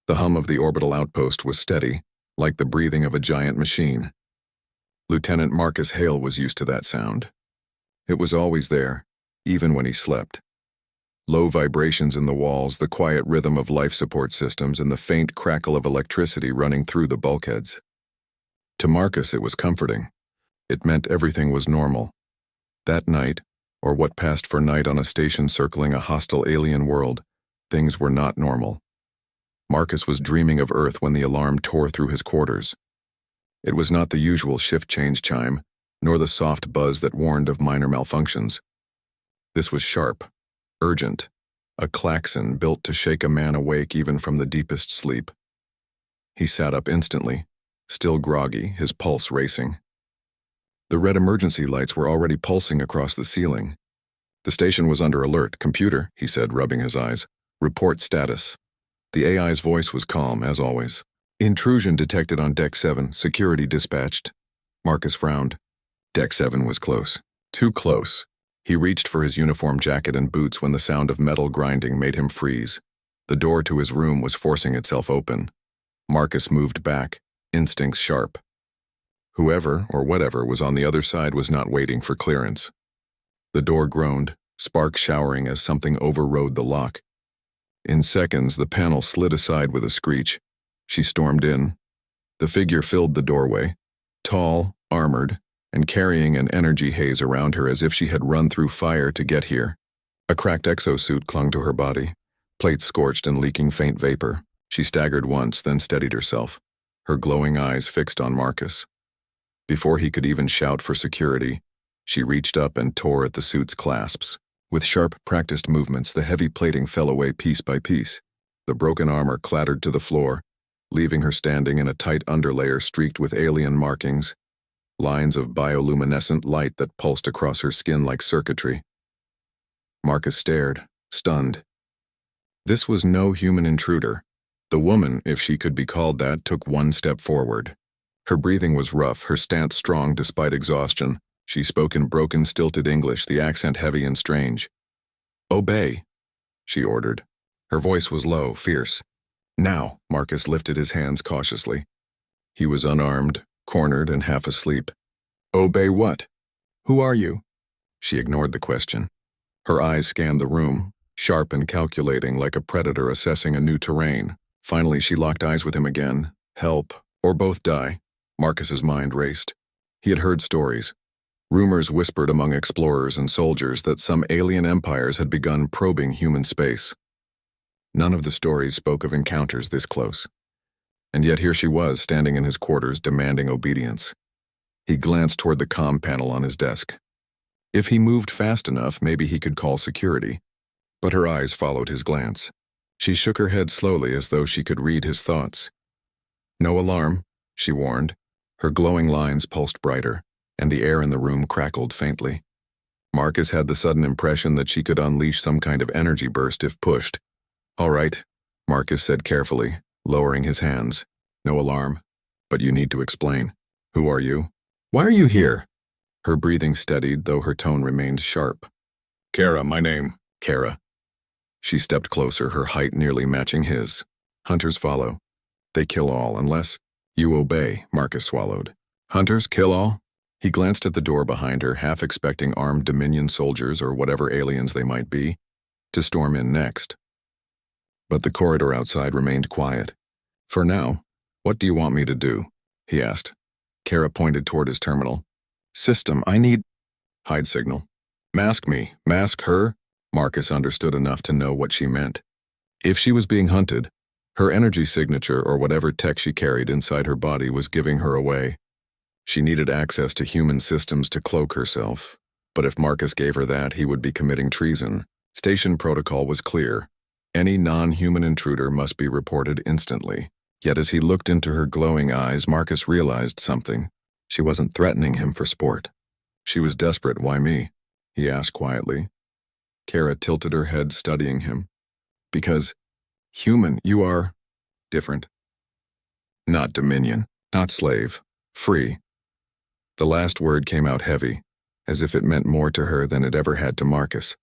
The hum of the orbital outpost was steady, like the breathing of a giant machine. Lieutenant Marcus Hale was used to that sound. It was always there, even when he slept. Low vibrations in the walls, the quiet rhythm of life support systems, and the faint crackle of electricity running through the bulkheads. To Marcus, it was comforting. It meant everything was normal. That night, or what passed for night on a station circling a hostile alien world, things were not normal. Marcus was dreaming of Earth when the alarm tore through his quarters. It was not the usual shift change chime, nor the soft buzz that warned of minor malfunctions. This was sharp, urgent, a klaxon built to shake a man awake even from the deepest sleep. He sat up instantly, still groggy, his pulse racing. The red emergency lights were already pulsing across the ceiling. The station was under alert. "Computer," he said, rubbing his eyes. "Report status." The AI's voice was calm, as always. "Intrusion detected on Deck 7. Security dispatched." Marcus frowned. Deck 7 was close. Too close. He reached for his uniform jacket and boots when the sound of metal grinding made him freeze. The door to his room was forcing itself open. Marcus moved back, instincts sharp. Whoever, or whatever, was on the other side was not waiting for clearance. The door groaned, sparks showering as something overrode the lock. In seconds, the panel slid aside with a screech. She stormed in. The figure filled the doorway, tall, armored, and carrying an energy haze around her as if she had run through fire to get here. A cracked exosuit clung to her body, plates scorched and leaking faint vapor. She staggered once, then steadied herself, her glowing eyes fixed on Marcus. Before he could even shout for security, she reached up and tore at the suit's clasps. With sharp, practiced movements, the heavy plating fell away piece by piece. The broken armor clattered to the floor, leaving her standing in a tight underlayer streaked with alien markings, lines of bioluminescent light that pulsed across her skin like circuitry. Marcus stared, stunned. This was no human intruder. The woman, if she could be called that, took one step forward. Her breathing was rough, her stance strong despite exhaustion. She spoke in broken, stilted English, the accent heavy and strange. "Obey," she ordered. Her voice was low, fierce. "Now," Marcus lifted his hands cautiously. He was unarmed, cornered, and half asleep. "Obey what? Who are you?" She ignored the question. Her eyes scanned the room, sharp and calculating like a predator assessing a new terrain. Finally, she locked eyes with him again. Help, or both die. Marcus's mind raced. He had heard stories. Rumors whispered among explorers and soldiers that some alien empires had begun probing human space. None of the stories spoke of encounters this close. And yet here she was, standing in his quarters, demanding obedience. He glanced toward the comm panel on his desk. If he moved fast enough, maybe he could call security. But her eyes followed his glance. She shook her head slowly as though she could read his thoughts. "No alarm," she warned. Her glowing lines pulsed brighter, and the air in the room crackled faintly. Marcus had the sudden impression that she could unleash some kind of energy burst if pushed. "All right," Marcus said carefully, lowering his hands. "No alarm. But you need to explain. Who are you? Why are you here?" Her breathing steadied, though her tone remained sharp. "Kara, my name." "Kara." She stepped closer, her height nearly matching his. "Hunters follow. They kill all, unless you obey," Marcus swallowed. "Hunters kill all?" He glanced at the door behind her, half expecting armed Dominion soldiers or whatever aliens they might be, to storm in next. But the corridor outside remained quiet. "For now, what do you want me to do?" he asked. Kara pointed toward his terminal. "System, I need—" "Hide signal." "Mask me. Mask her?" Marcus understood enough to know what she meant. If she was being hunted, her energy signature or whatever tech she carried inside her body was giving her away. She needed access to human systems to cloak herself. But if Marcus gave her that, he would be committing treason. Station protocol was clear. Any non-human intruder must be reported instantly. Yet as he looked into her glowing eyes, Marcus realized something. She wasn't threatening him for sport. She was desperate. "Why me?" he asked quietly. Kara tilted her head, studying him. "Because, human, you are different. Not Dominion, not slave, free." The last word came out heavy, as if it meant more to her than it ever had to Marcus.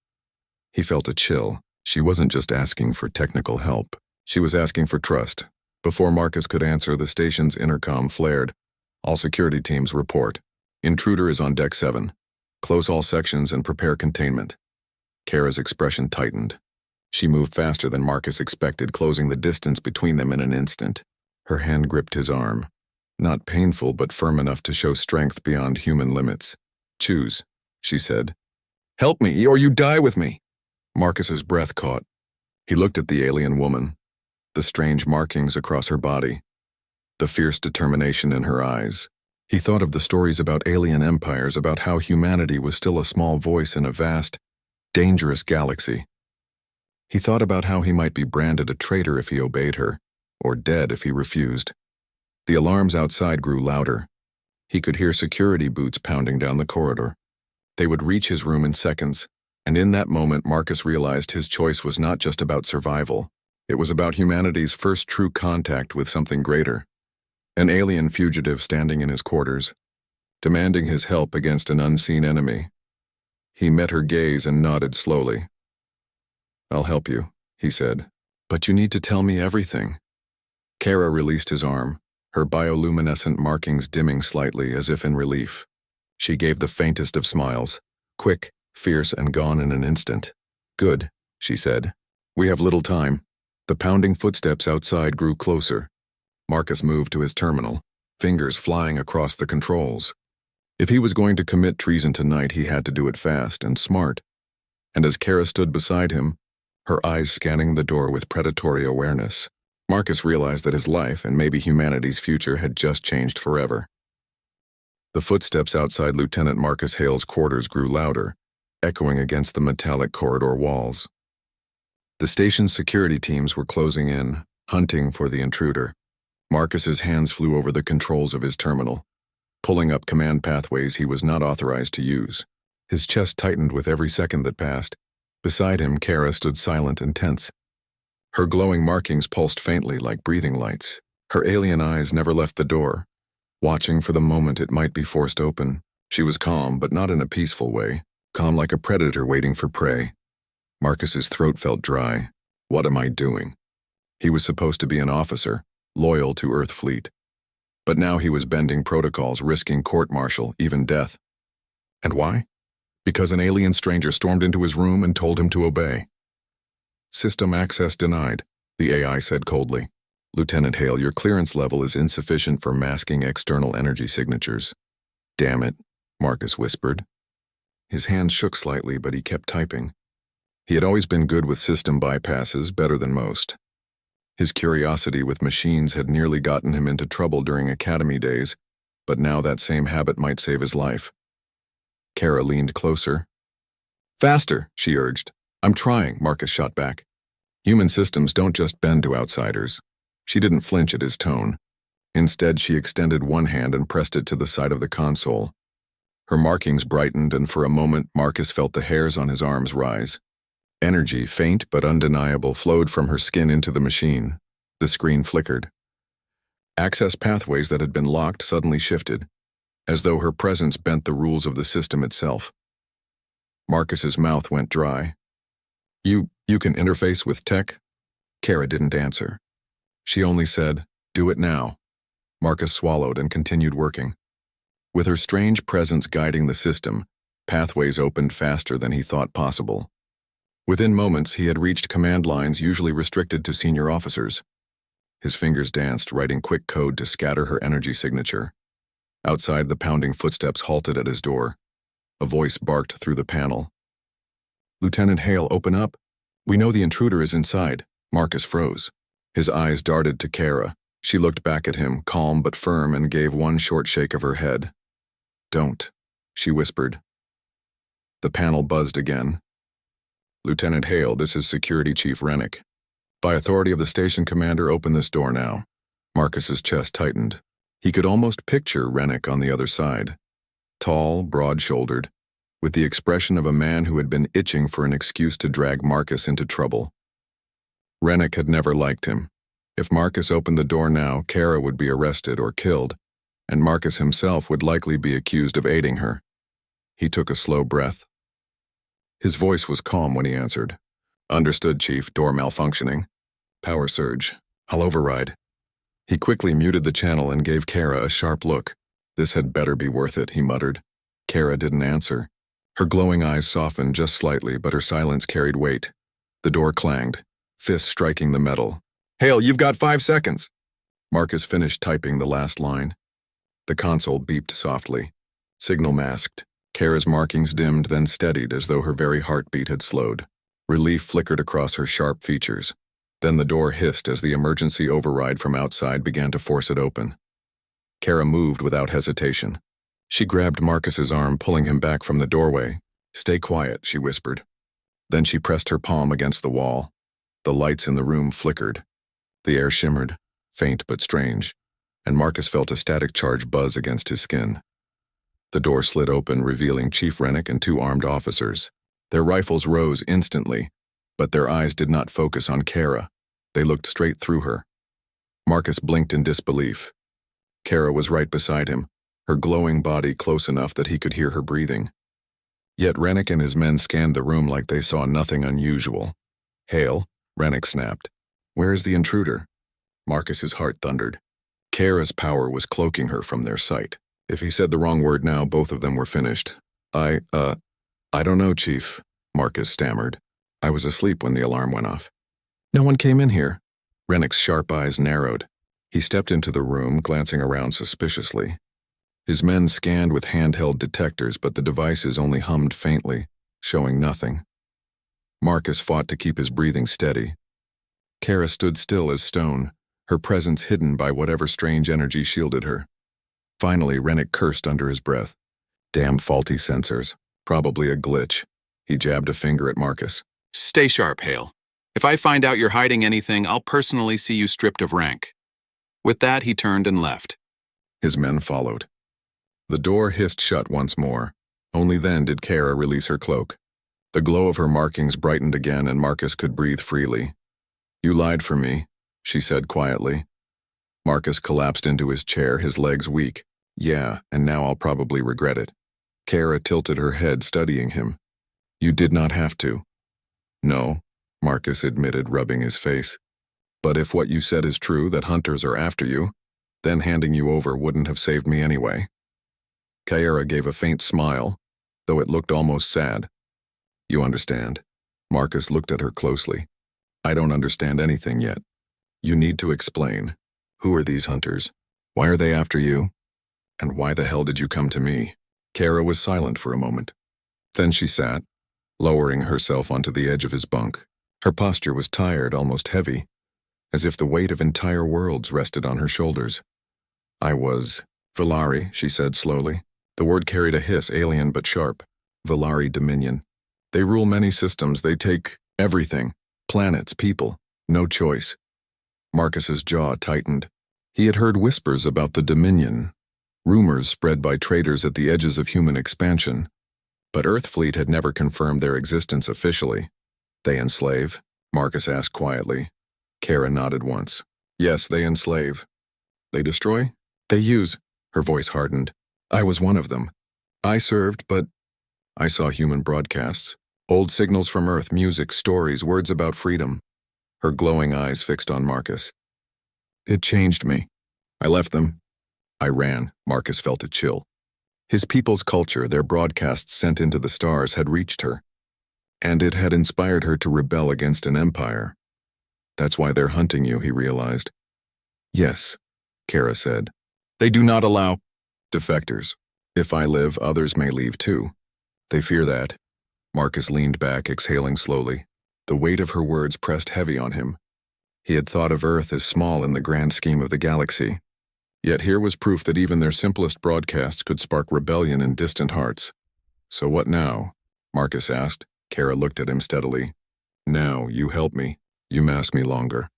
He felt a chill. She wasn't just asking for technical help. She was asking for trust. Before Marcus could answer, the station's intercom flared. All security teams report. Intruder is on Deck 7. Close all sections and prepare containment. Kara's expression tightened. She moved faster than Marcus expected, closing the distance between them in an instant. Her hand gripped his arm. Not painful, but firm enough to show strength beyond human limits. Choose, she said. Help me, or you die with me. Marcus's breath caught. He looked at the alien woman. The strange markings across her body. The fierce determination in her eyes. He thought of the stories about alien empires, about how humanity was still a small voice in a vast, dangerous galaxy. He thought about how he might be branded a traitor if he obeyed her, or dead if he refused. The alarms outside grew louder. He could hear security boots pounding down the corridor. They would reach his room in seconds, and in that moment Marcus realized his choice was not just about survival. It was about humanity's first true contact with something greater. An alien fugitive standing in his quarters, demanding his help against an unseen enemy. He met her gaze and nodded slowly. I'll help you, he said. But you need to tell me everything. Kara released his arm, her bioluminescent markings dimming slightly as if in relief. She gave the faintest of smiles, quick, fierce, and gone in an instant. Good, she said. We have little time. The pounding footsteps outside grew closer. Marcus moved to his terminal, fingers flying across the controls. If he was going to commit treason tonight, he had to do it fast and smart. And as Kara stood beside him, her eyes scanning the door with predatory awareness, Marcus realized that his life and maybe humanity's future had just changed forever. The footsteps outside Lieutenant Marcus Hale's quarters grew louder, echoing against the metallic corridor walls. The station's security teams were closing in, hunting for the intruder. Marcus's hands flew over the controls of his terminal, pulling up command pathways he was not authorized to use. His chest tightened with every second that passed. Beside him, Kara stood silent and tense. Her glowing markings pulsed faintly like breathing lights. Her alien eyes never left the door, watching for the moment it might be forced open. She was calm, but not in a peaceful way, calm like a predator waiting for prey. Marcus's throat felt dry. What am I doing? He was supposed to be an officer, loyal to Earth Fleet. But now he was bending protocols, risking court-martial, even death. And why? Because an alien stranger stormed into his room and told him to obey. System access denied, the AI said coldly. Lieutenant Hale, your clearance level is insufficient for masking external energy signatures. Damn it, Marcus whispered. His hand shook slightly, but he kept typing. He had always been good with system bypasses, better than most. His curiosity with machines had nearly gotten him into trouble during academy days, but now that same habit might save his life. Kara leaned closer. Faster, she urged. I'm trying, Marcus shot back. Human systems don't just bend to outsiders. She didn't flinch at his tone. Instead, she extended one hand and pressed it to the side of the console. Her markings brightened, and for a moment, Marcus felt the hairs on his arms rise. Energy, faint but undeniable, flowed from her skin into the machine. The screen flickered. Access pathways that had been locked suddenly shifted, as though her presence bent the rules of the system itself. Marcus's mouth went dry. You can interface with tech? Kara didn't answer. She only said, do it now. Marcus swallowed and continued working. With her strange presence guiding the system, pathways opened faster than he thought possible. Within moments, he had reached command lines usually restricted to senior officers. His fingers danced, writing quick code to scatter her energy signature. Outside, the pounding footsteps halted at his door. A voice barked through the panel. Lieutenant Hale, open up. We know the intruder is inside. Marcus froze. His eyes darted to Kara. She looked back at him, calm but firm, and gave one short shake of her head. Don't, she whispered. The panel buzzed again. Lieutenant Hale, this is Security Chief Rennick. By authority of the station commander, open this door now. Marcus's chest tightened. He could almost picture Rennick on the other side. Tall, broad-shouldered, with the expression of a man who had been itching for an excuse to drag Marcus into trouble. Rennick had never liked him. If Marcus opened the door now, Kara would be arrested or killed, and Marcus himself would likely be accused of aiding her. He took a slow breath. His voice was calm when he answered. Understood, Chief, door malfunctioning. Power surge. I'll override. He quickly muted the channel and gave Kara a sharp look. This had better be worth it, he muttered. Kara didn't answer. Her glowing eyes softened just slightly, but her silence carried weight. The door clanged, fists striking the metal. Hale, you've got 5 seconds. Marcus finished typing the last line. The console beeped softly. Signal masked. Kara's markings dimmed, then steadied as though her very heartbeat had slowed. Relief flickered across her sharp features. Then the door hissed as the emergency override from outside began to force it open. Kara moved without hesitation. She grabbed Marcus's arm, pulling him back from the doorway. Stay quiet, she whispered. Then she pressed her palm against the wall. The lights in the room flickered. The air shimmered, faint but strange, and Marcus felt a static charge buzz against his skin. The door slid open, revealing Chief Rennick and 2 armed officers. Their rifles rose instantly, but their eyes did not focus on Kara. They looked straight through her. Marcus blinked in disbelief. Kara was right beside him, her glowing body close enough that he could hear her breathing. Yet Rennick and his men scanned the room like they saw nothing unusual. Hale, Rennick snapped. Where is the intruder? Marcus's heart thundered. Kara's power was cloaking her from their sight. If he said the wrong word now, both of them were finished. I don't know, Chief, Marcus stammered. I was asleep when the alarm went off. No one came in here. Rennick's sharp eyes narrowed. He stepped into the room, glancing around suspiciously. His men scanned with handheld detectors, but the devices only hummed faintly, showing nothing. Marcus fought to keep his breathing steady. Kara stood still as stone, her presence hidden by whatever strange energy shielded her. Finally, Rennick cursed under his breath. Damn faulty sensors. Probably a glitch. He jabbed a finger at Marcus. Stay sharp, Hale. If I find out you're hiding anything, I'll personally see you stripped of rank. With that, he turned and left. His men followed. The door hissed shut once more. Only then did Kara release her cloak. The glow of her markings brightened again, and Marcus could breathe freely. You lied for me, she said quietly. Marcus collapsed into his chair, his legs weak. Yeah, and now I'll probably regret it. Kara tilted her head, studying him. You did not have to. No, Marcus admitted, rubbing his face. But if what you said is true, that hunters are after you, then handing you over wouldn't have saved me anyway. Kara gave a faint smile, though it looked almost sad. You understand. Marcus looked at her closely. I don't understand anything yet. You need to explain. Who are these hunters? Why are they after you? And why the hell did you come to me? Kara was silent for a moment. Then she sat, lowering herself onto the edge of his bunk. Her posture was tired, almost heavy, as if the weight of entire worlds rested on her shoulders. I was Valari, she said slowly. The word carried a hiss, alien but sharp. Valari Dominion. They rule many systems. They take everything. Planets, people. No choice. Marcus's jaw tightened. He had heard whispers about the Dominion, rumors spread by traders at the edges of human expansion, but Earthfleet had never confirmed their existence officially. They enslave? Marcus asked quietly. Kara nodded once. Yes, they enslave. They destroy? They use. Her voice hardened. I was one of them. I served, but I saw human broadcasts. Old signals from Earth, music, stories, words about freedom. Her glowing eyes fixed on Marcus. It changed me. I left them. I ran. Marcus felt a chill. His people's culture, their broadcasts sent into the stars, had reached her. And it had inspired her to rebel against an empire. That's why they're hunting you, he realized. Yes, Kara said. They do not allow defectors. If I live, others may leave too. They fear that. Marcus leaned back, exhaling slowly. The weight of her words pressed heavy on him. He had thought of Earth as small in the grand scheme of the galaxy. Yet here was proof that even their simplest broadcasts could spark rebellion in distant hearts. So what now? Marcus asked. Kara looked at him steadily. Now, you help me. You mask me longer.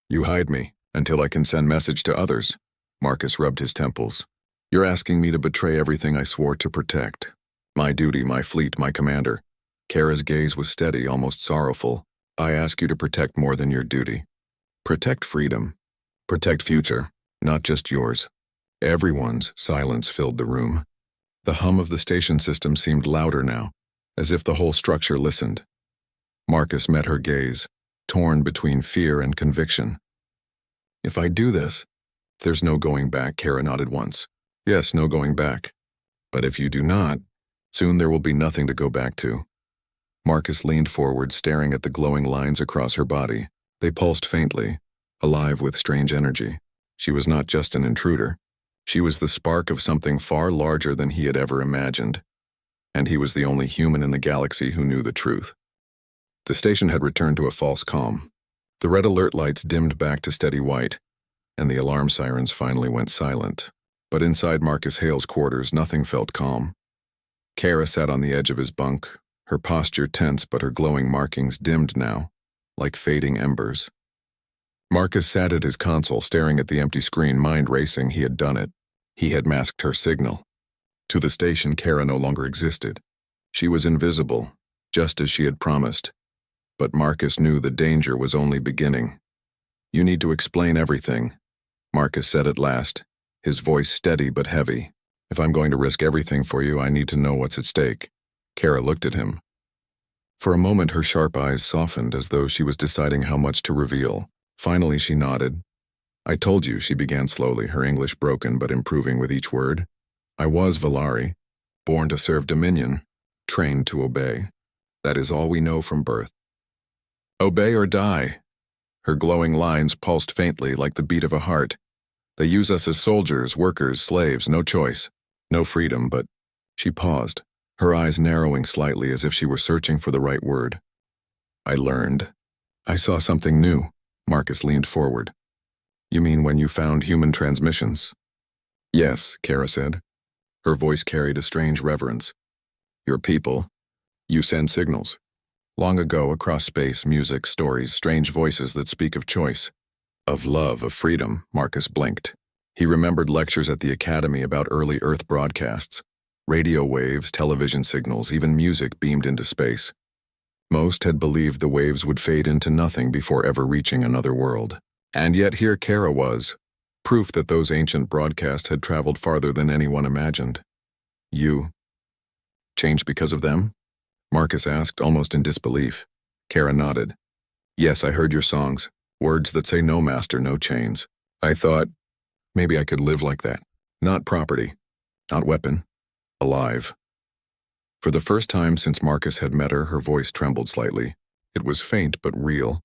You hide me, until I can send message to others. Marcus rubbed his temples. You're asking me to betray everything I swore to protect. My duty, my fleet, my commander. Kara's gaze was steady, almost sorrowful. I ask you to protect more than your duty. Protect freedom. Protect future, not just yours. Everyone's silence filled the room. The hum of the station system seemed louder now, as if the whole structure listened. Marcus met her gaze. torn between fear and conviction. If I do this, there's no going back, Kara nodded once. Yes, no going back. But if you do not, soon there will be nothing to go back to. Marcus leaned forward, staring at the glowing lines across her body. They pulsed faintly, alive with strange energy. She was not just an intruder. She was the spark of something far larger than he had ever imagined. And he was the only human in the galaxy who knew the truth. The station had returned to a false calm. The red alert lights dimmed back to steady white, and the alarm sirens finally went silent. But inside Marcus Hale's quarters, nothing felt calm. Kara sat on the edge of his bunk, her posture tense but her glowing markings dimmed now, like fading embers. Marcus sat at his console, staring at the empty screen, mind racing. He had done it. He had masked her signal. To the station, Kara no longer existed. She was invisible, just as she had promised. But Marcus knew the danger was only beginning. You need to explain everything, Marcus said at last, his voice steady but heavy. If I'm going to risk everything for you, I need to know what's at stake. Kara looked at him. For a moment, her sharp eyes softened as though she was deciding how much to reveal. Finally, she nodded. I told you, she began slowly, her English broken but improving with each word. I was Valari, born to serve Dominion, trained to obey. That is all we know from birth. Obey or die. Her glowing lines pulsed faintly like the beat of a heart. They use us as soldiers, workers, slaves, no choice, no freedom, but... She paused, her eyes narrowing slightly as if she were searching for the right word. I learned. I saw something new. Marcus leaned forward. You mean when you found human transmissions? Yes, Kara said. Her voice carried a strange reverence. Your people. You send signals. Long ago, across space, music, stories, strange voices that speak of choice. Of love, of freedom, Marcus blinked. He remembered lectures at the Academy about early Earth broadcasts. Radio waves, television signals, even music beamed into space. Most had believed the waves would fade into nothing before ever reaching another world. And yet here Kara was, proof that those ancient broadcasts had traveled farther than anyone imagined. You changed because of them? Marcus asked, almost in disbelief. Kara nodded. Yes, I heard your songs. Words that say no master, no chains. I thought, maybe I could live like that. Not property, not weapon, alive. For the first time since Marcus had met her, her voice trembled slightly. It was faint but real.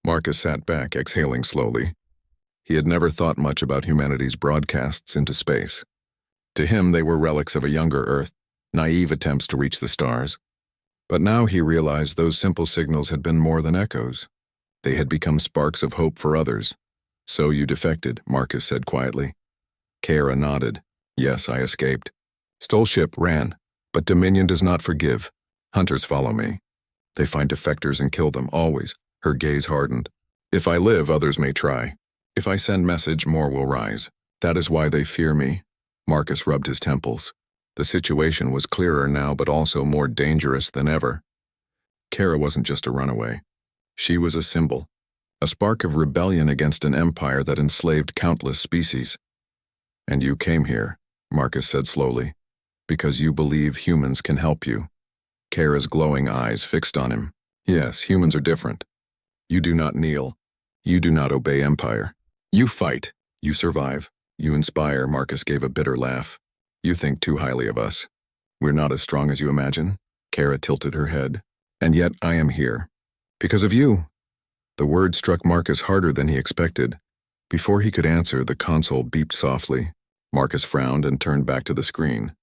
Marcus sat back, exhaling slowly. He had never thought much about humanity's broadcasts into space. To him, they were relics of a younger Earth, naive attempts to reach the stars. But now he realized those simple signals had been more than echoes. They had become sparks of hope for others. So you defected, Marcus said quietly. Kara nodded. Yes, I escaped. Stole ship, ran. But Dominion does not forgive. Hunters follow me. They find defectors and kill them, always. Her gaze hardened. If I live, others may try. If I send message, more will rise. That is why they fear me. Marcus rubbed his temples. The situation was clearer now, but also more dangerous than ever. Kara wasn't just a runaway. She was a symbol, a spark of rebellion against an empire that enslaved countless species. And you came here, Marcus said slowly, because you believe humans can help you. Kara's glowing eyes fixed on him. Yes, humans are different. You do not kneel. You do not obey empire. You fight. You survive. You inspire. Marcus gave a bitter laugh. You think too highly of us. We're not as strong as you imagine. Kara tilted her head. And yet I am here. Because of you. The word struck Marcus harder than he expected. Before he could answer, the console beeped softly. Marcus frowned and turned back to the screen.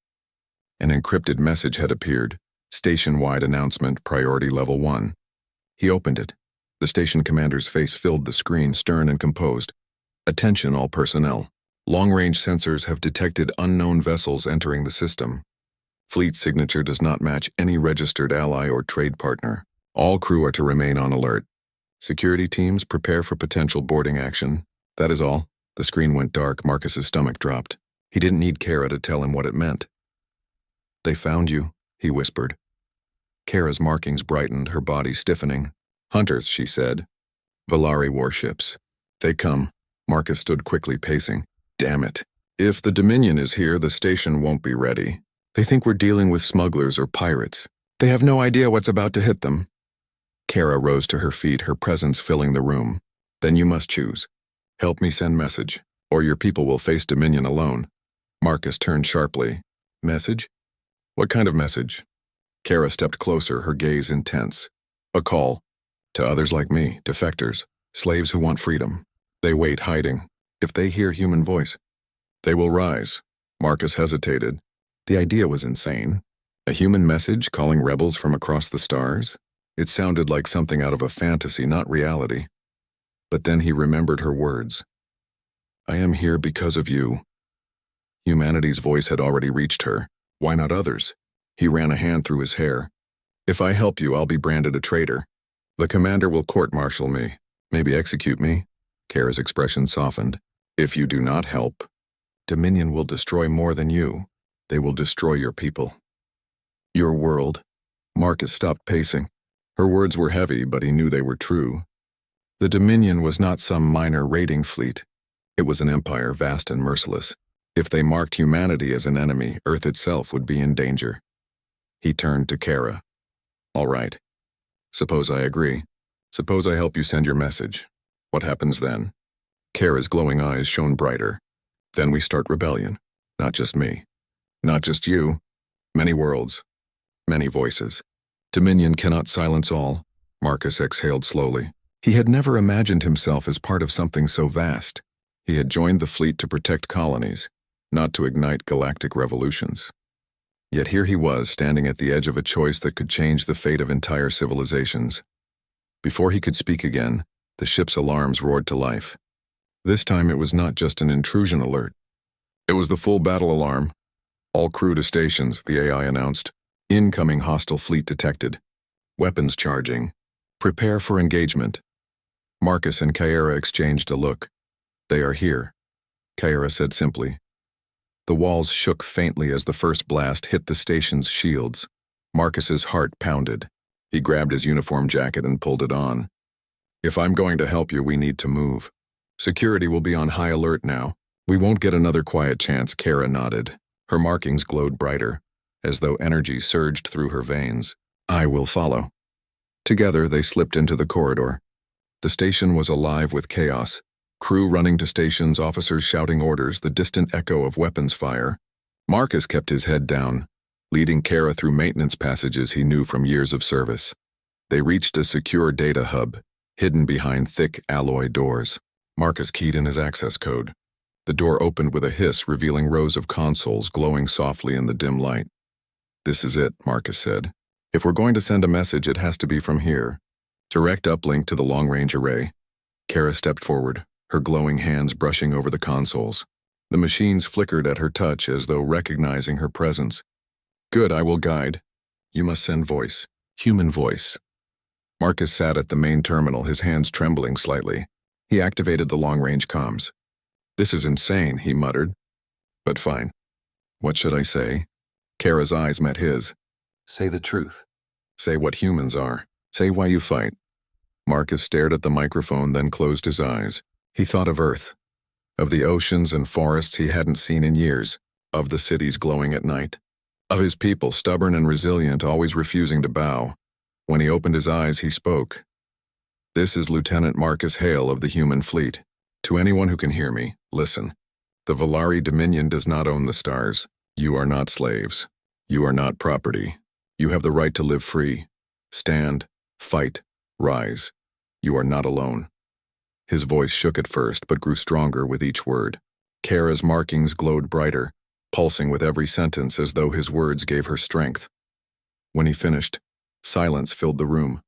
An encrypted message had appeared. Station-wide announcement, priority level 1. He opened it. The station commander's face filled the screen, stern and composed. Attention all personnel. Long-range sensors have detected unknown vessels entering the system. Fleet signature does not match any registered ally or trade partner. All crew are to remain on alert. Security teams prepare for potential boarding action. That is all. The screen went dark. Marcus's stomach dropped. He didn't need Kara to tell him what it meant. They found you, he whispered. Kara's markings brightened, her body stiffening. Hunters, she said. Valari warships. They come. Marcus stood quickly, pacing. Damn it. If the Dominion is here, the station won't be ready. They think we're dealing with smugglers or pirates. They have no idea what's about to hit them. Kara rose to her feet, her presence filling the room. Then you must choose. Help me send message, or your people will face Dominion alone. Marcus turned sharply. Message? What kind of message? Kara stepped closer, her gaze intense. A call. To others like me, defectors, slaves who want freedom. They wait hiding. If they hear human voice, they will rise. Marcus hesitated. The idea was insane. A human message calling rebels from across the stars? It sounded like something out of a fantasy, not reality. But then he remembered her words. I am here because of you. Humanity's voice had already reached her. Why not others? He ran a hand through his hair. If I help you, I'll be branded a traitor. The commander will court-martial me, maybe execute me. Kara's expression softened. If you do not help, Dominion will destroy more than you. They will destroy your people. Your world. Marcus stopped pacing. Her words were heavy, but he knew they were true. The Dominion was not some minor raiding fleet. It was an empire vast and merciless. If they marked humanity as an enemy, Earth itself would be in danger. He turned to Kara. All right. Suppose I agree. Suppose I help you send your message. What happens then? Kara's glowing eyes shone brighter. Then we start rebellion. Not just me. Not just you. Many worlds. Many voices. Dominion cannot silence all. Marcus exhaled slowly. He had never imagined himself as part of something so vast. He had joined the fleet to protect colonies, not to ignite galactic revolutions. Yet here he was, standing at the edge of a choice that could change the fate of entire civilizations. Before he could speak again, the ship's alarms roared to life. This time it was not just an intrusion alert. It was the full battle alarm. All crew to stations, the AI announced. Incoming hostile fleet detected. Weapons charging. Prepare for engagement. Marcus and Kara exchanged a look. They are here, Kara said simply. The walls shook faintly as the first blast hit the station's shields. Marcus's heart pounded. He grabbed his uniform jacket and pulled it on. If I'm going to help you, we need to move. Security will be on high alert now. We won't get another quiet chance, Kara nodded. Her markings glowed brighter, as though energy surged through her veins. I will follow. Together, they slipped into the corridor. The station was alive with chaos. Crew running to stations, officers shouting orders, the distant echo of weapons fire. Marcus kept his head down, leading Kara through maintenance passages he knew from years of service. They reached a secure data hub, hidden behind thick alloy doors. Marcus keyed in his access code. The door opened with a hiss, revealing rows of consoles glowing softly in the dim light. This is it, Marcus said. If we're going to send a message, it has to be from here. Direct uplink to the long-range array. Kara stepped forward, her glowing hands brushing over the consoles. The machines flickered at her touch as though recognizing her presence. Good, I will guide. You must send voice. Human voice. Marcus sat at the main terminal, his hands trembling slightly. He activated the long-range comms. This is insane, he muttered. But fine. What should I say? Kara's eyes met his. Say the truth. Say what humans are. Say why you fight. Marcus stared at the microphone, then closed his eyes. He thought of Earth, of the oceans and forests he hadn't seen in years, of the cities glowing at night, of his people, stubborn and resilient, always refusing to bow. When he opened his eyes, he spoke. This is Lieutenant Marcus Hale of the human fleet. To anyone who can hear me, listen. The Valari Dominion does not own the stars. You are not slaves. You are not property. You have the right to live free. Stand, fight, rise. You are not alone. His voice shook at first, but grew stronger with each word. Kara's markings glowed brighter, pulsing with every sentence as though his words gave her strength. When he finished, silence filled the room.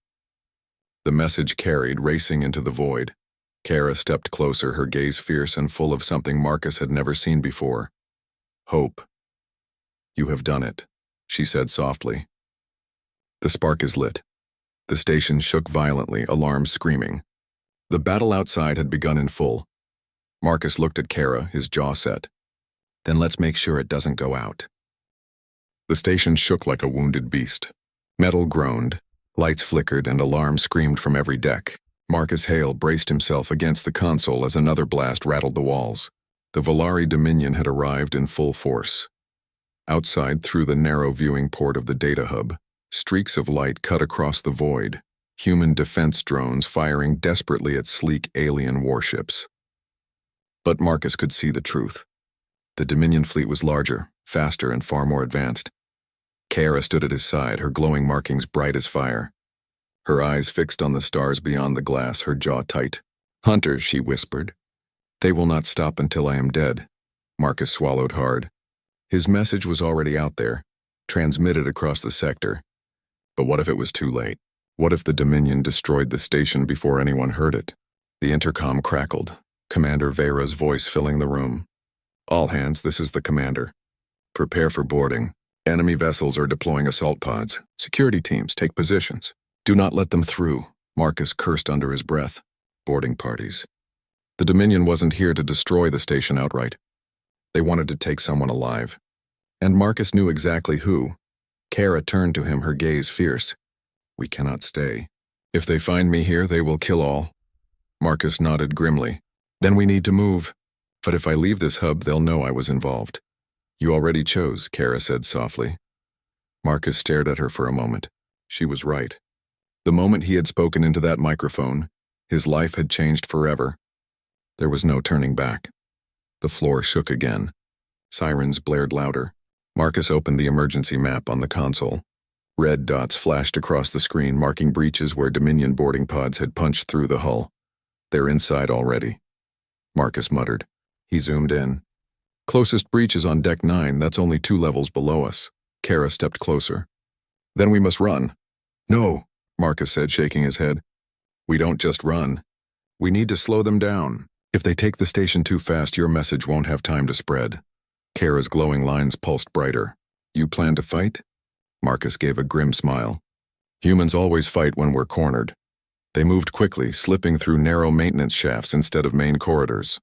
The message carried, racing into the void. Kara stepped closer, her gaze fierce and full of something Marcus had never seen before. Hope. You have done it, she said softly. The spark is lit. The station shook violently, alarms screaming. The battle outside had begun in full. Marcus looked at Kara, his jaw set. Then let's make sure it doesn't go out. The station shook like a wounded beast. Metal groaned, lights flickered, and alarms screamed from every deck. Marcus Hale braced himself against the console as another blast rattled the walls. The Valari Dominion had arrived in full force. Outside, through the narrow viewing port of the data hub, streaks of light cut across the void. human defense drones firing desperately at sleek alien warships. But Marcus could see the truth. The Dominion fleet was larger, faster, and far more advanced. Kara stood at his side, her glowing markings bright as fire. Her eyes fixed on the stars beyond the glass, her jaw tight. "Hunters," she whispered. "They will not stop until I am dead." Marcus swallowed hard. His message was already out there, transmitted across the sector. But what if it was too late? What if the Dominion destroyed the station before anyone heard it? The intercom crackled, Commander Vera's voice filling the room. "All hands, this is the commander. Prepare for boarding. Enemy vessels are deploying assault pods. Security teams, take positions. Do not let them through," Marcus cursed under his breath. Boarding parties. The Dominion wasn't here to destroy the station outright. They wanted to take someone alive. And Marcus knew exactly who. Kara turned to him, her gaze fierce. "We cannot stay. If they find me here, they will kill all." Marcus nodded grimly. "Then we need to move. But if I leave this hub, they'll know I was involved." "You already chose," Kara said softly. Marcus stared at her for a moment. She was right. The moment he had spoken into that microphone, his life had changed forever. There was no turning back. The floor shook again. Sirens blared louder. Marcus opened the emergency map on the console. Red dots flashed across the screen, marking breaches where Dominion boarding pods had punched through the hull. "They're inside already," Marcus muttered. He zoomed in. "Closest breach is on Deck 9, that's only 2 levels below us." Kara stepped closer. "Then we must run." "No," Marcus said, shaking his head. "We don't just run. We need to slow them down. If they take the station too fast, your message won't have time to spread." Kara's glowing lines pulsed brighter. "You plan to fight?" Marcus gave a grim smile. "Humans always fight when we're cornered." They moved quickly, slipping through narrow maintenance shafts instead of main corridors.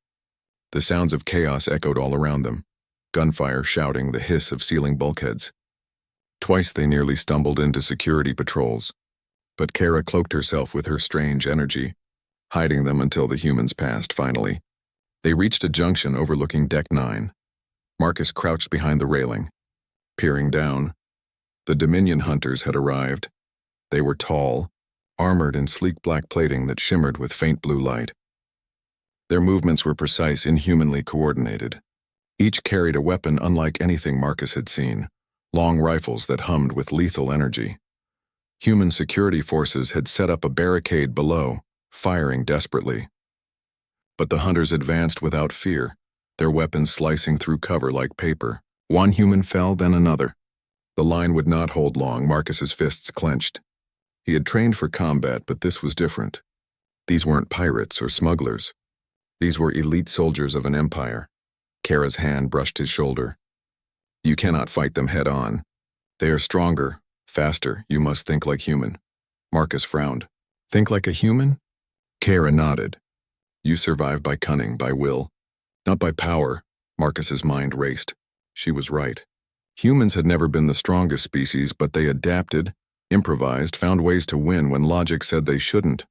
The sounds of chaos echoed all around them. Gunfire, shouting, the hiss of sealing bulkheads. Twice they nearly stumbled into security patrols. But Kara cloaked herself with her strange energy, hiding them until the humans passed, finally. They reached a junction overlooking Deck 9. Marcus crouched behind the railing, peering down. The Dominion hunters had arrived. They were tall, armored in sleek black plating that shimmered with faint blue light. Their movements were precise, inhumanly coordinated. Each carried a weapon unlike anything Marcus had seen, long rifles that hummed with lethal energy. Human security forces had set up a barricade below, firing desperately. But the hunters advanced without fear, their weapons slicing through cover like paper. One human fell, then another. The line would not hold long, Marcus's fists clenched. He had trained for combat, but this was different. These weren't pirates or smugglers. These were elite soldiers of an empire. Kara's hand brushed his shoulder. "You cannot fight them head on. They are stronger, faster. You must think like human." Marcus frowned. "Think like a human?" Kara nodded. "You survive by cunning, by will. Not by power." Marcus's mind raced. She was right. Humans had never been the strongest species, but they adapted, improvised, found ways to win when logic said they shouldn't.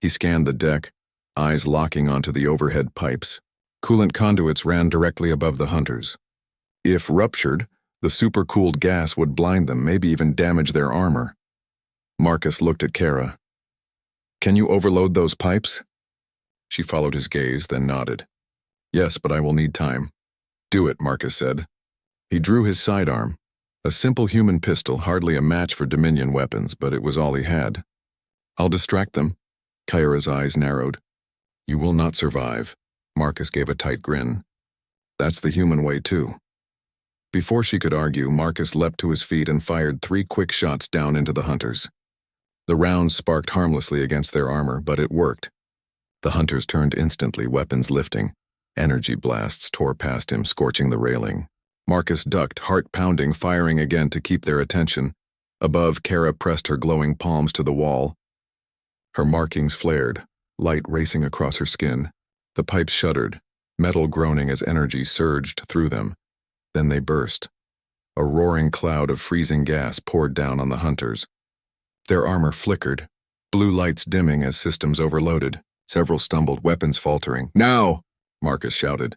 He scanned the deck, eyes locking onto the overhead pipes. Coolant conduits ran directly above the hunters. If ruptured, the supercooled gas would blind them, maybe even damage their armor. Marcus looked at Kara. "Can you overload those pipes?" She followed his gaze, then nodded. "Yes, but I will need time." "Do it," Marcus said. He drew his sidearm. A simple human pistol, hardly a match for Dominion weapons, but it was all he had. "I'll distract them." Kara's eyes narrowed. "You will not survive." Marcus gave a tight grin. "That's the human way, too." Before she could argue, Marcus leapt to his feet and fired 3 quick shots down into the hunters. The rounds sparked harmlessly against their armor, but it worked. The hunters turned instantly, weapons lifting. Energy blasts tore past him, scorching the railing. Marcus ducked, heart pounding, firing again to keep their attention. Above, Kara pressed her glowing palms to the wall. Her markings flared, light racing across her skin. The pipes shuddered, metal groaning as energy surged through them. Then they burst. A roaring cloud of freezing gas poured down on the hunters. Their armor flickered, blue lights dimming as systems overloaded. Several stumbled, weapons faltering. "Now!" Marcus shouted.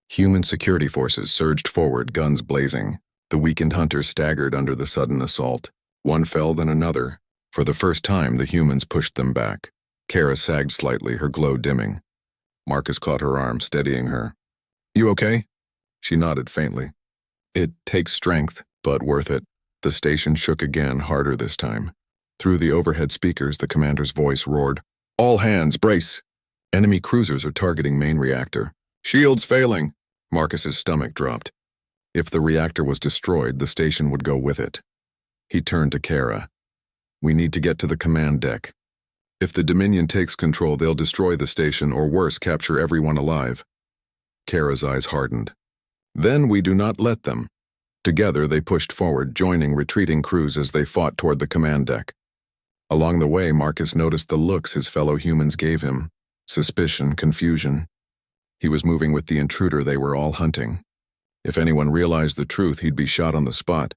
Human security forces surged forward, guns blazing. The weakened hunters staggered under the sudden assault. One fell, then another, For the first time, the humans pushed them back. Kara sagged slightly, her glow dimming. Marcus caught her arm, steadying her. "You okay?" She nodded faintly. "It takes strength, but worth it." The station shook again, harder this time. Through the overhead speakers, the commander's voice roared, "All hands, brace! Enemy cruisers are targeting main reactor. Shields failing!" Marcus's stomach dropped. If the reactor was destroyed, the station would go with it. He turned to Kara. "We need to get to the command deck. If the Dominion takes control, they'll destroy the station, or worse, capture everyone alive." Kara's eyes hardened. "Then we do not let them." Together, they pushed forward, joining retreating crews as they fought toward the command deck. Along the way, Marcus noticed the looks his fellow humans gave him. Suspicion, confusion. He was moving with the intruder they were all hunting. If anyone realized the truth, he'd be shot on the spot.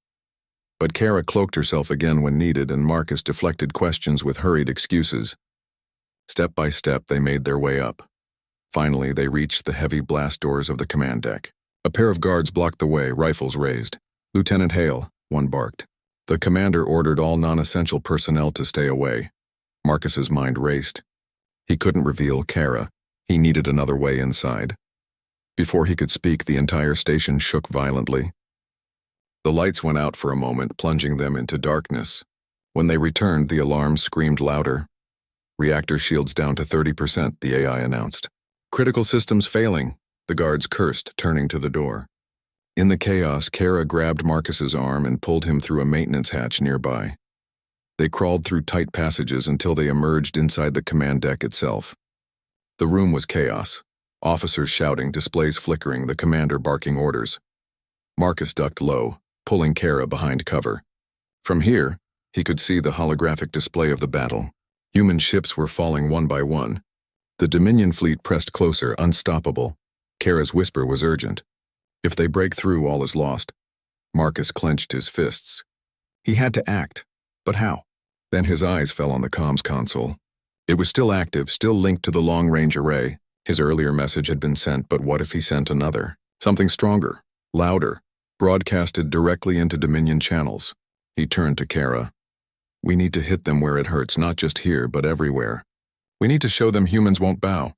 But Kara cloaked herself again when needed, and Marcus deflected questions with hurried excuses. Step by step, they made their way up. Finally, they reached the heavy blast doors of the command deck. A pair of guards blocked the way, rifles raised. "Lieutenant Hale," one barked. The commander ordered all non-essential personnel to stay away. Marcus's mind raced. He couldn't reveal Kara. He needed another way inside. Before he could speak, the entire station shook violently. The lights went out for a moment, plunging them into darkness. When they returned, the alarms screamed louder. "Reactor shields down to 30%, the AI announced. "Critical systems failing," the guards cursed, turning to the door. In the chaos, Kara grabbed Marcus's arm and pulled him through a maintenance hatch nearby. They crawled through tight passages until they emerged inside the command deck itself. The room was chaos. Officers shouting, displays flickering, the commander barking orders. Marcus ducked low, pulling Kara behind cover. From here, he could see the holographic display of the battle. Human ships were falling one by one. The Dominion fleet pressed closer, unstoppable. Kara's whisper was urgent. "If they break through, all is lost." Marcus clenched his fists. He had to act, but how? Then his eyes fell on the comms console. It was still active, still linked to the long-range array. His earlier message had been sent, but what if he sent another? Something stronger, louder, broadcasted directly into Dominion channels. He turned to Kara. "We need to hit them where it hurts, not just here, but everywhere. We need to show them humans won't bow."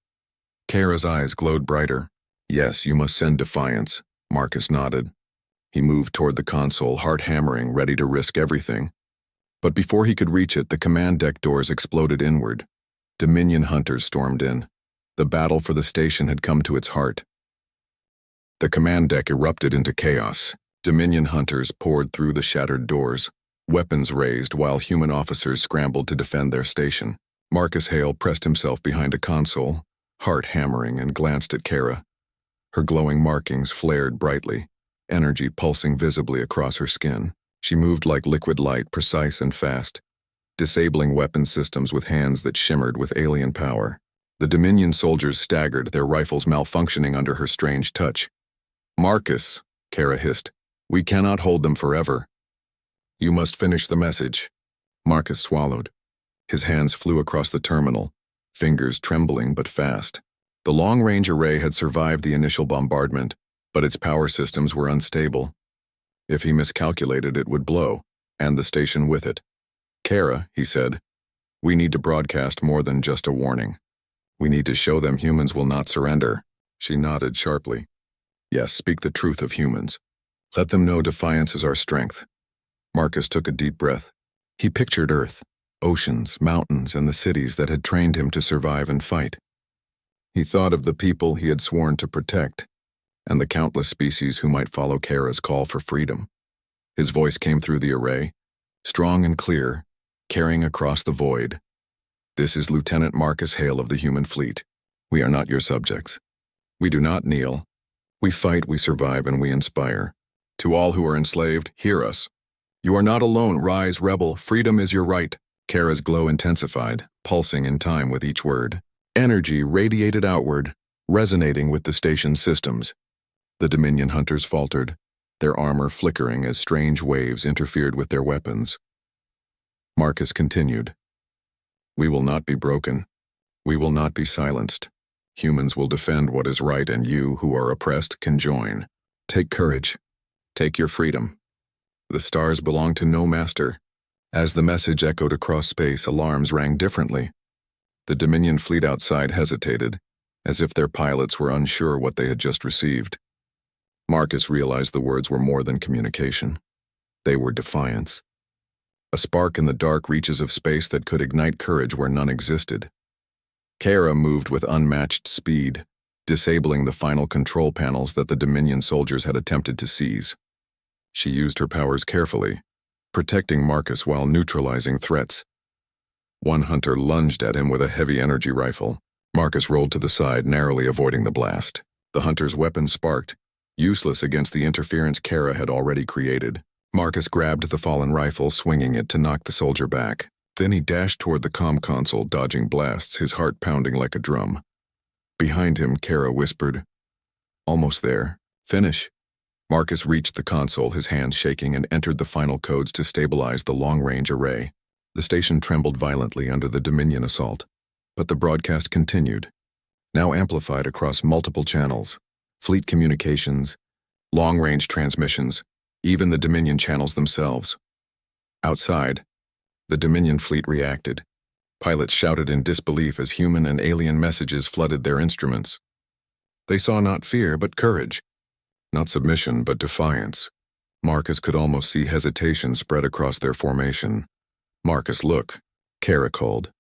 Kara's eyes glowed brighter. "Yes, you must send defiance," Marcus nodded. He moved toward the console, heart hammering, ready to risk everything. But before he could reach it, the command deck doors exploded inward. Dominion hunters stormed in. The battle for the station had come to its heart. The command deck erupted into chaos. Dominion hunters poured through the shattered doors, weapons raised while human officers scrambled to defend their station. Marcus Hale pressed himself behind a console, heart hammering, and glanced at Kara. Her glowing markings flared brightly, energy pulsing visibly across her skin. She moved like liquid light, precise and fast, disabling weapon systems with hands that shimmered with alien power. The Dominion soldiers staggered, their rifles malfunctioning under her strange touch. "Marcus," Kara hissed, "we cannot hold them forever. You must finish the message." Marcus swallowed. His hands flew across the terminal, fingers trembling but fast. The long-range array had survived the initial bombardment, but its power systems were unstable. If he miscalculated, it would blow, and the station with it. "Kara," he said, "we need to broadcast more than just a warning. We need to show them humans will not surrender." She nodded sharply. "Yes, speak the truth of humans. Let them know defiance is our strength." Marcus took a deep breath. He pictured Earth, oceans, mountains, and the cities that had trained him to survive and fight. He thought of the people he had sworn to protect, and the countless species who might follow Kara's call for freedom. His voice came through the array, strong and clear, carrying across the void. "This is Lieutenant Marcus Hale of the human fleet. We are not your subjects. We do not kneel. We fight, we survive, and we inspire. To all who are enslaved, hear us. You are not alone, rise, rebel, freedom is your right." Kara's glow intensified, pulsing in time with each word. Energy radiated outward, resonating with the station's systems. The Dominion hunters faltered, their armor flickering as strange waves interfered with their weapons. Marcus continued. "We will not be broken. We will not be silenced. Humans will defend what is right, and you, who are oppressed, can join. Take courage. Take your freedom. The stars belong to no master. As the message echoed across space, alarms rang differently. The Dominion fleet outside hesitated, as if their pilots were unsure what they had just received. Marcus realized the words were more than communication. They were defiance. A spark in the dark reaches of space that could ignite courage where none existed. Kara moved with unmatched speed, disabling the final control panels that the Dominion soldiers had attempted to seize. She used her powers carefully, protecting Marcus while neutralizing threats. One hunter lunged at him with a heavy energy rifle. Marcus rolled to the side, narrowly avoiding the blast. The hunter's weapon sparked, useless against the interference Kara had already created. Marcus grabbed the fallen rifle, swinging it to knock the soldier back. Then he dashed toward the comm console, dodging blasts, his heart pounding like a drum. Behind him, Kara whispered, "Almost there. Finish." Marcus reached the console, his hands shaking, and entered the final codes to stabilize the long-range array. The station trembled violently under the Dominion assault, but the broadcast continued, now amplified across multiple channels, fleet communications, long-range transmissions, even the Dominion channels themselves. Outside, the Dominion fleet reacted. Pilots shouted in disbelief as human and alien messages flooded their instruments. They saw not fear, but courage. Not submission, but defiance. Marcus could almost see hesitation spread across their formation. "Marcus, look," Kara called.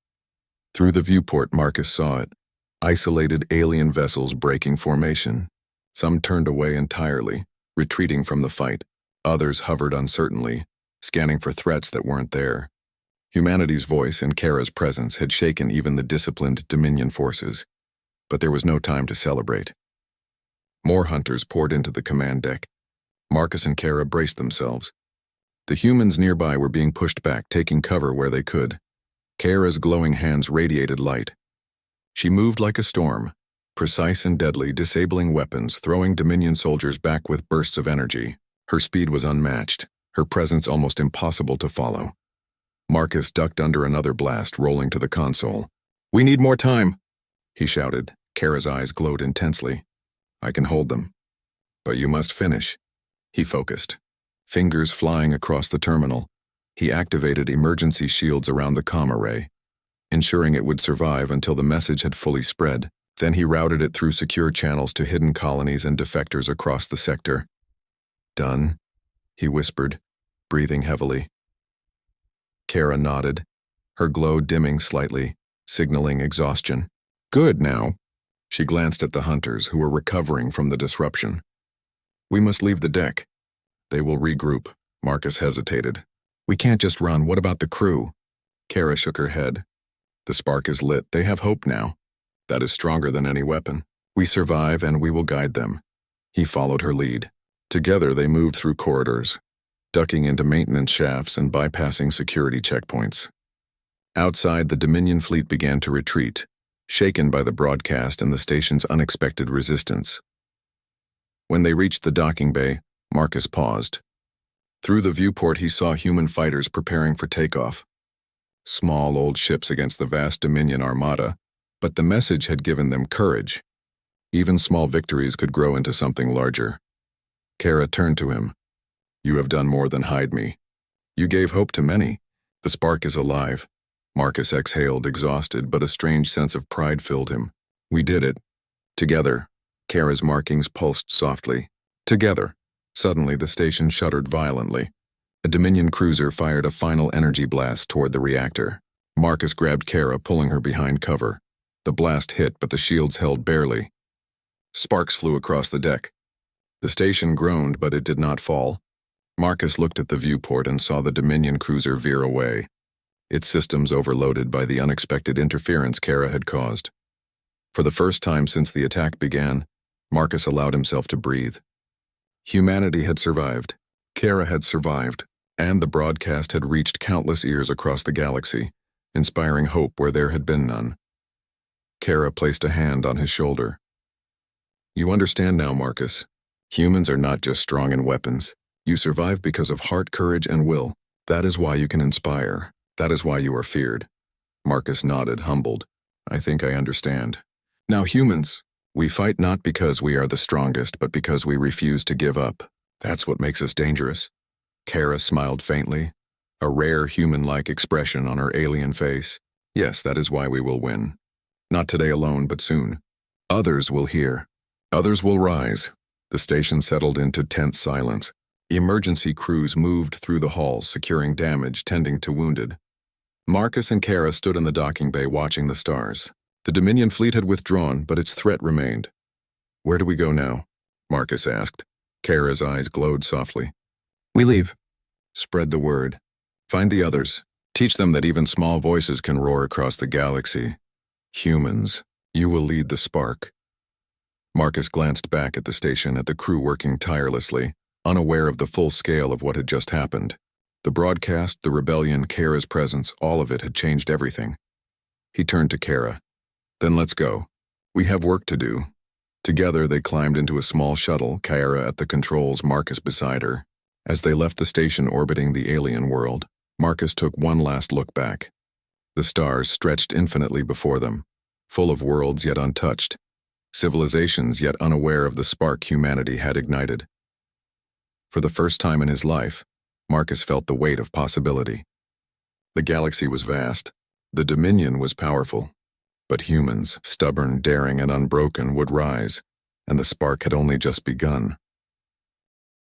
Through the viewport, Marcus saw it. Isolated alien vessels breaking formation. Some turned away entirely, retreating from the fight. Others hovered uncertainly, scanning for threats that weren't there. Humanity's voice and Kara's presence had shaken even the disciplined Dominion forces. But there was no time to celebrate. More hunters poured into the command deck. Marcus and Kara braced themselves. The humans nearby were being pushed back, taking cover where they could. Kara's glowing hands radiated light. She moved like a storm, precise and deadly, disabling weapons, throwing Dominion soldiers back with bursts of energy. Her speed was unmatched, her presence almost impossible to follow. Marcus ducked under another blast, rolling to the console. "We need more time," he shouted. Kara's eyes glowed intensely. "I can hold them. But you must finish." He focused, fingers flying across the terminal. He activated emergency shields around the comm array, ensuring it would survive until the message had fully spread. Then he routed it through secure channels to hidden colonies and defectors across the sector. "Done," he whispered, breathing heavily. Kara nodded, her glow dimming slightly, signaling exhaustion. "Good now." She glanced at the hunters, who were recovering from the disruption. "We must leave the deck." "They will regroup." Marcus hesitated. "We can't just run. What about the crew?" Kara shook her head. "The spark is lit. They have hope now. That is stronger than any weapon. We survive, and we will guide them." He followed her lead. Together they moved through corridors, ducking into maintenance shafts and bypassing security checkpoints. Outside, the Dominion fleet began to retreat, shaken by the broadcast and the station's unexpected resistance. When they reached the docking bay, Marcus paused. Through the viewport he saw human fighters preparing for takeoff. Small old ships against the vast Dominion armada, but the message had given them courage. Even small victories could grow into something larger. Kara turned to him. "You have done more than hide me. You gave hope to many. The spark is alive." Marcus exhaled, exhausted, but a strange sense of pride filled him. "We did it. Together." Kara's markings pulsed softly. "Together." Suddenly the station shuddered violently. A Dominion cruiser fired a final energy blast toward the reactor. Marcus grabbed Kara, pulling her behind cover. The blast hit, but the shields held barely. Sparks flew across the deck. The station groaned, but it did not fall. Marcus looked at the viewport and saw the Dominion cruiser veer away, its systems overloaded by the unexpected interference Kara had caused. For the first time since the attack began, Marcus allowed himself to breathe. Humanity had survived. Kara had survived, and the broadcast had reached countless ears across the galaxy, inspiring hope where there had been none. Kara placed a hand on his shoulder. "You understand now, Marcus. Humans are not just strong in weapons. You survive because of heart, courage, and will. That is why you can inspire. That is why you are feared." Marcus nodded, humbled. "I think I understand. Now humans, we fight not because we are the strongest, but because we refuse to give up. That's what makes us dangerous." Kara smiled faintly. a rare human-like expression on her alien face. Yes, that is why we will win. Not today alone, but soon. Others will hear. Others will rise. The station settled into tense silence. Emergency crews moved through the halls, securing damage, tending to wounded. Marcus and Kara stood in the docking bay watching the stars. The Dominion fleet had withdrawn, but its threat remained. "Where do we go now?" Marcus asked. Kara's eyes glowed softly. "We leave. Spread the word. Find the others. Teach them that even small voices can roar across the galaxy. Humans, you will lead the spark." Marcus glanced back at the station, at the crew working tirelessly, unaware of the full scale of what had just happened. The broadcast, the rebellion, Kara's presence, all of it had changed everything. He turned to Kara. "Then let's go. We have work to do." Together they climbed into a small shuttle, Kara at the controls, Marcus beside her. As they left the station orbiting the alien world, Marcus took one last look back. The stars stretched infinitely before them, full of worlds yet untouched, civilizations yet unaware of the spark humanity had ignited. For the first time in his life, Marcus felt the weight of possibility. The galaxy was vast, the Dominion was powerful, but humans, stubborn, daring, and unbroken, would rise, and the spark had only just begun.